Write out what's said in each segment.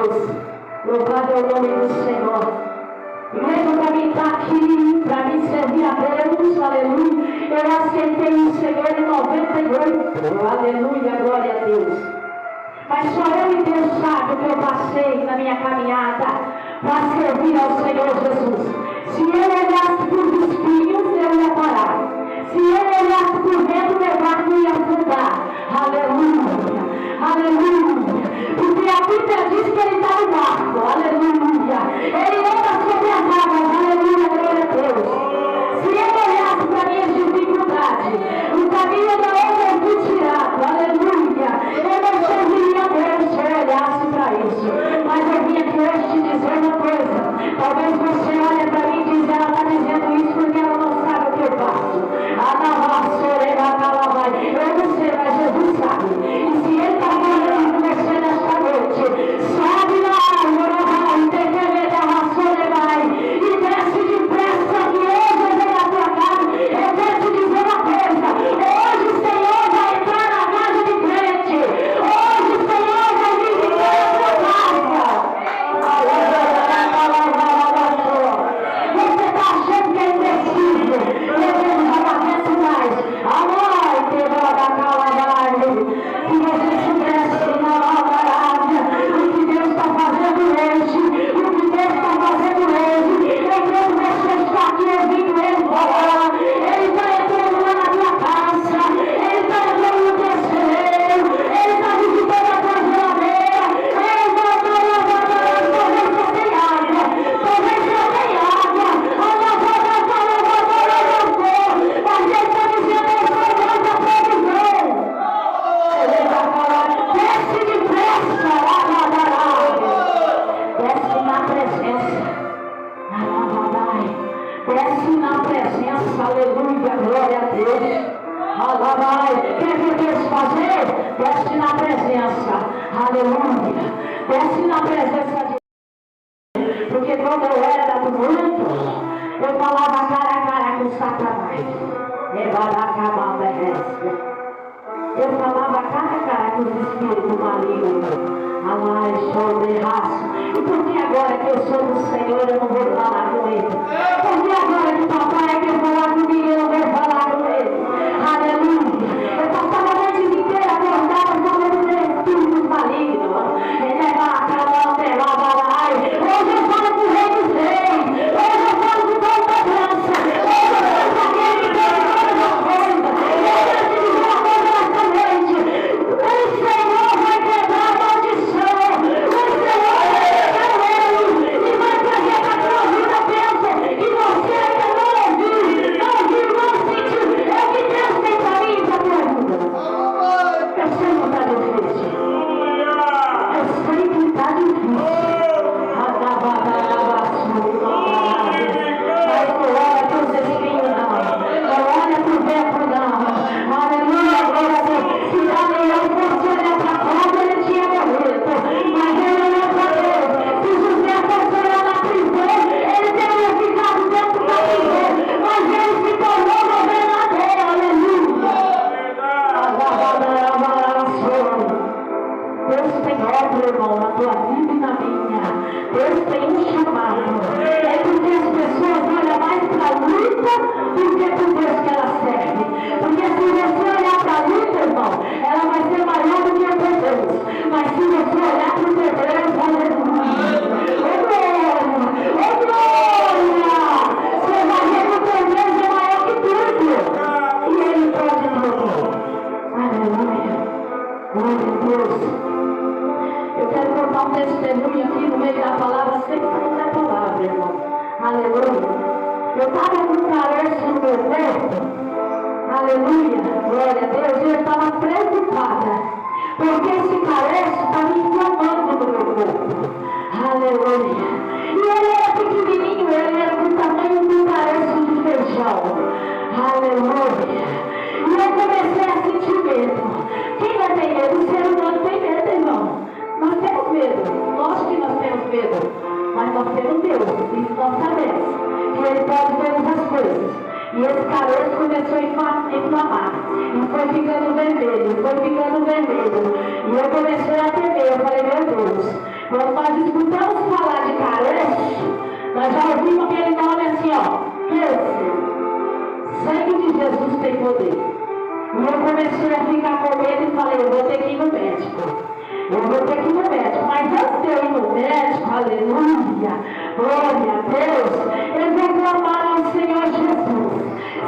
Deus. Louvado é o nome do Senhor. Mesmo para mim estar aqui, para mim servir a Deus, aleluia. Eu aceitei o Senhor em 98. Aleluia, glória a Deus. Mas só eu e Deus sabe o que eu passei na minha caminhada para servir ao Senhor Jesus. Se eu olhasse para os espinhos, eu ia parar. Se eu olhasse para o vento, meu barco ia afundar. Aleluia, aleluia. Porque a Bíblia diz que Ele está no barco. Aleluia. Ele anda sobre as águas. Aleluia, glória a Deus. Se eu olhasse para a minha dificuldade, o caminho da onde eu fui tirado. Aleluia. Eu não serviria a Deus se eu olhasse para isso. Mas eu vim aqui hoje te dizer uma coisa. Talvez você olhe para mim e diz, ela está dizendo isso porque ela não sabe o que eu faço. Eu não sei, mas Jesus sabe. E se Ele está falando com você nesta noite, sobe lá, tem que ver a vassoura vai. E desce depressa que hoje eu venho na tua casa. Eu quero te dizer uma coisa. Hoje o Senhor vai entrar na casa de crente. Hoje o Senhor vai visitar a tua casa. Você está achando que é impossível. Deus não aparece mais. Se você soubesse na palavra o que Deus está fazendo hoje, o que Deus está fazendo hoje, enquanto você está aqui ouvindo Ele falar, Ele está entrando lá na tua casa, Ele está entrando no teu celeiro, Ele está visitando a tua geladeira, Ele vai talvez você tenha água, talvez você tenha água, mas Ele está dizendo, eu sou o Deus da provisão. Desce depressa, desce na presença, desce na presença, aleluia, glória a Deus. Quer ver Deus fazer? Desce na presença, aleluia, desce na presença de Deus. Porque quando eu era do mundo, eu falava cara a cara com Satanás. Eu falava cara a cara com os espíritos malignos. Sobre raça. E por que agora que eu sou do Senhor eu não vou falar com Ele? Por que agora que papai quer falar comigo eu não vou falar com Ele? Aleluia. Eu passava a noite inteira acordada falando de espíritos malignos. Hoje eu falo com o Rei dos Reis. Hoje eu falo com toda a dança. Hoje eu falo com aquele que tem todas as coisas. Eu quero te dizer uma coisa nesta noite. O Senhor vai quebrar a maldição. O Senhor vai pegar ele e vai trazer para a tua vida bênção. E você ainda não ouviu, não sentiu. É o que Deus tem para mim e para a tua vida. Eu sei que está difícil. Eu sei que está difícil. Mas não olha para os espinhos, não. Não olha para o vento, não. Aleluia, glória a Deus. Se Daniel fosse olhar para a cobra, ele tinha morrido. Mas ele olhou para Deus. Se José fosse olhar na prisão, ele teria ficado dentro da prisão. Mas ele se tornou governador. Aleluia. Deus tem obra, irmão, na tua vida e na minha. Deus tem um chamado. É porque as pessoas olham mais para a luta do que para o Deus que ela serve. Porque se você olhar para a luta, irmão, ela vai ser maior do que o teu Deus. Mas se você olhar para o teu Deus, aleluia. Ô glória! Você vai ver que o teu Deus é maior que tudo. E Ele pode tudo. Aleluia. Glória a Deus. Eu quero contar um testemunho aqui no meio da palavra, sem sair da palavra, irmão. Aleluia. Eu estava com caroço no meu corpo. Aleluia. Glória a Deus. E eu estava preocupada. Porque esse caroço estava inflamando no meu corpo. Aleluia. E ele era pequenininho, ele era do tamanho de um caroço de feijão. Aleluia. E eu comecei a sentir medo. Quem não tem medo? O ser humano tem medo, irmão. Nós temos medo, lógico que nós temos medo, mas nós temos Deus, e nós sabemos que Ele pode todas as coisas. E esse caroço começou a inflamar, e foi ficando vermelho, e eu comecei a temer, eu falei, meu Deus, Quando nós escutamos falar de caroço, nós já ouvimos aquele nome assim, ó, câncer. Sangue de Jesus tem poder. E eu comecei a ficar com medo e falei, eu vou ter que ir no médico. Eu vou ter que ir no médico. Mas antes de eu ir no médico, aleluia, glória a Deus, eu vou clamar ao Senhor Jesus.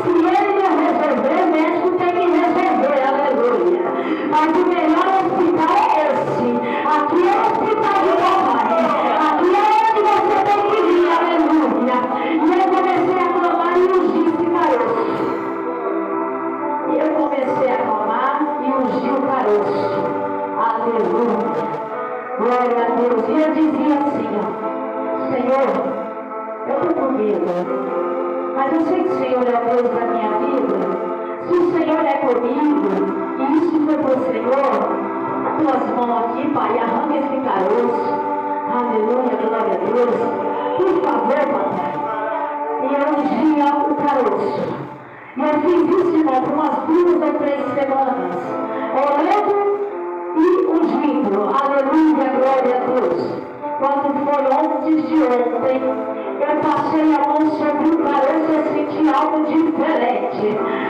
Se Ele não resolver, o médico tem que resolver, aleluia. Mas o melhor hospital é esse. Aqui é o hospital de papai. Aqui é onde você tem que ir, aleluia. E eu comecei a clamar e ungir esse caroço. E eu comecei a clamar e ungir o caroço. Aleluia. Glória a Deus. E eu dizia assim, ó, Senhor, eu estou com medo, mas eu sei que o Senhor é o Deus da minha vida. Se o Senhor é comigo, e isso foi para o Senhor, as tuas mãos aqui, Pai, arranca esse caroço. Aleluia, glória a Deus. Por favor, papai. E eu ungia o caroço. E eu fiz isso, irmão, por umas 2 ou 3 semanas. Orando e ungindo. Aleluia, glória a Deus. Quando foi antes de ontem, eu passei a mão sobre o caroço e senti algo diferente.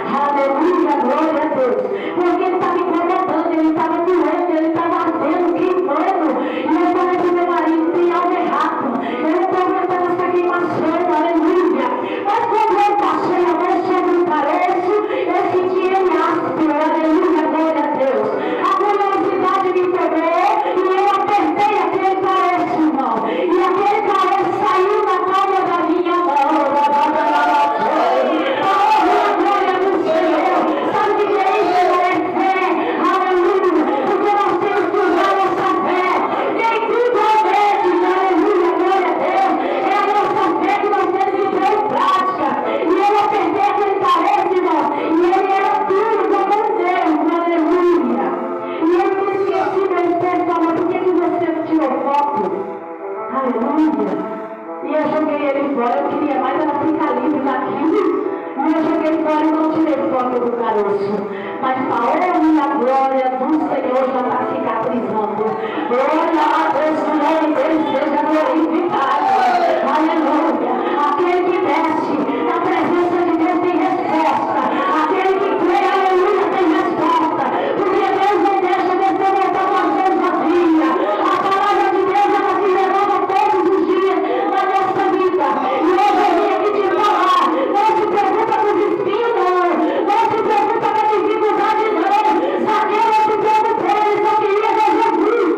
Aleluia, glória a Deus. Porque ele estava incomodando, ele estava doendo, ele estava ardendo, queimando. E eu falei para o meu marido, tem algo errado. Eu não estou aguentando essa queimação, aleluia. Mas quando eu passei a mão sobre o caroço, eu senti ele áspero, aleluia, glória a Deus. A curiosidade me tomou e eu apertei aquele caroço, irmão. E aquele caroço saiu na palma da minha mão. Oh, glória do Senhor. Sabe o que é isso? É fé, aleluia. Porque nós temos que usar a nossa fé. Nem tudo é médico, aleluia, glória a Deus. É a nossa fé que nós temos que pôr em prática. E eu apertei aquele caroço, irmão. E ele era puro como um Deus, aleluia. E eu me esqueci, meu espírito, mas por que você não tirou foto? Aleluia. E eu joguei ele fora, eu queria mais era ficar livre daquilo. E eu joguei fora e não tirei foto do caroço. Mas a honra e a glória do Senhor já está cicatrizando. Glória a Deus, o nome dele seja glorificado. Aleluia. Aquele que desce na presença de Deus tem resposta. Aquele que crê, aleluia, tem resposta. Porque Deus não deixa você voltar com as mãos vazias. A palavra de Deus, ela se renova todos os dias na nossa vida. E hoje eu vim aqui te falar. Não se preocupa com os espinhos, não. Não se preocupa com a dificuldade, não. Zaqueu não se preocupou, ele só queria ver Jesus.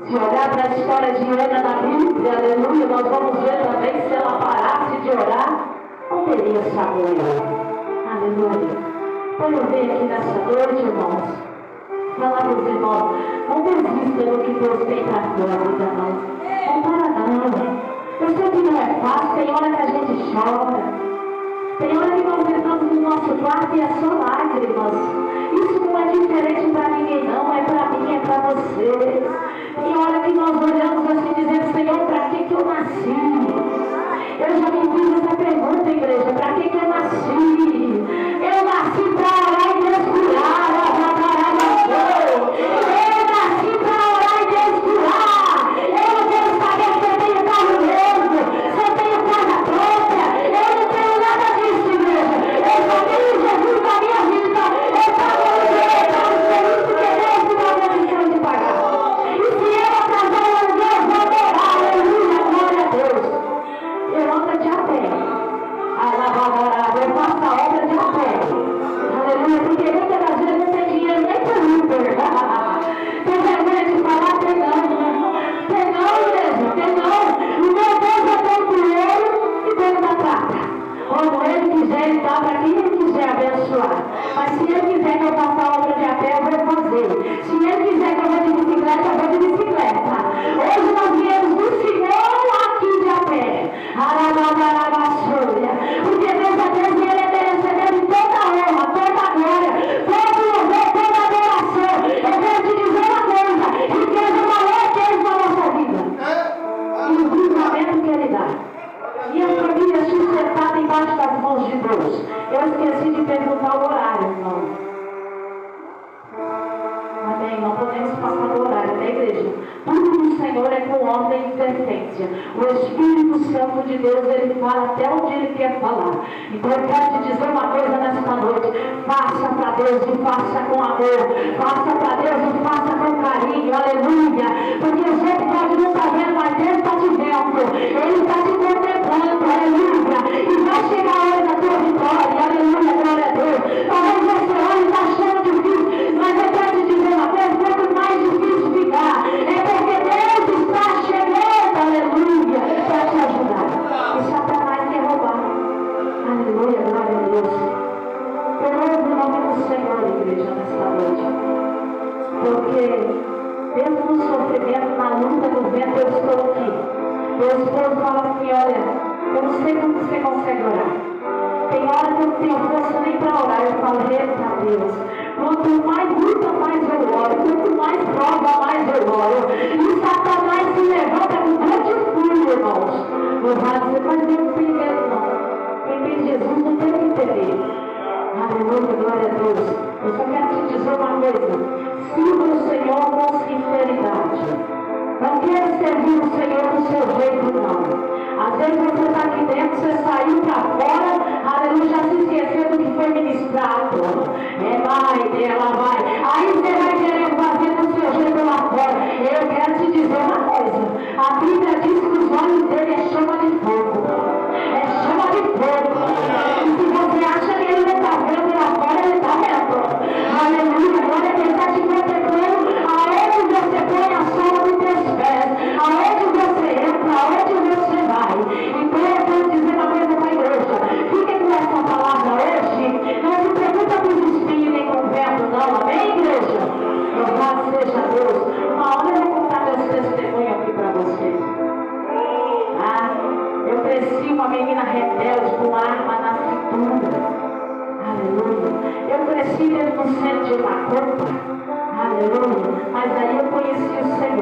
Se olhar para a história de Ana na Bíblia, aleluia, nós vamos ver também se ela parasse de orar, não teria Samuel. Aleluia. Então eu venho aqui nessa noite, irmãos, falar para os irmãos, não desista do que Deus tem para a tua vida, não. Não para não. Eu sei que não é fácil, tem hora que a gente chora. Tem hora que nós entramos no nosso quarto e é só lágrimas. Isso não é diferente para ninguém não, é para mim, é para você. Tem hora que nós olhamos assim dizendo, Senhor, para que eu nasci? Eu já me fiz essa pergunta, igreja, para que eu nasci? Eu nasci para orar e Deus curar. Eu nasci para orar e Deus curar. Eu não quero saber se eu tenho carro novo, se eu tenho casa própria. Eu não tenho nada disso, igreja. Eu só tenho Jesus na minha vida. Eu pago o meu, eu pago o serviço que Deus me dá condição de pagar. E se eu atrasar o ano Senhor é com ordem e interferência. O Espírito Santo de Deus, ele fala até onde ele quer falar. Então eu quero te dizer uma coisa nesta noite: faça para Deus e faça com amor, faça para Deus e faça com carinho, aleluia, porque o Senhor pode não estar vendo, mas Deus está te vendo, ele está te contemplando, aleluia, e vai chegar a hora da tua vitória, aleluia, glória a Deus. Talvez esse ano está cheio de difícil, mas eu quero te dizer uma coisa: quanto mais difícil ficar, é porque Deus está chegando, aleluia, para te ajudar. E Satanás quer roubar, aleluia, glória a Deus. Eu louvo o nome do Senhor, igreja, nesta noite, porque mesmo no sofrimento, na luta do vento, eu estou aqui. Meu esposo fala assim: olha, eu não sei como você consegue orar. Tem hora que eu não tenho força nem para orar. Eu falo: eita Deus, quanto mais luta, mais eu oro, quanto mais prova, mais eu oro. E Satanás se levanta com grande fúria, irmãos. Eu vou dizer: mas eu não tenho medo não. Quem tem Jesus não tem que temer. Aleluia, glória a Deus. Eu só quero te dizer uma coisa: sirva o Senhor com sinceridade. Não quero servir o Senhor do seu jeito, não. Às vezes você está aqui dentro, você saiu para fora, aleluia, já se esqueceu do que foi ministrado. Ela vai. Aí você vai querer fazer do seu jeito lá fora. Eu quero te dizer uma coisa: a Bíblia diz que os olhos dele é chama de fogo. É chama de fogo. E se você acha que ele não está vendo lá fora, ele está vendo. Aleluia, glória a Deus, está te contemplando aonde você põe a sola dos teus pés, aonde você entra, aonde você vai. Então eu quero dizer uma coisa para a igreja: fiquem com essa palavra hoje. Não se preocupa com os espinhos nem com o vento, não. Amém, igreja? Louvado seja Deus. Uma hora eu vou contar meus testemunhos aqui para vocês. Eu cresci uma menina rebelde com arma na cintura. Aleluia. Eu cresci dentro do centro de Macumba. Aleluia. Mas aí eu conheci o Senhor.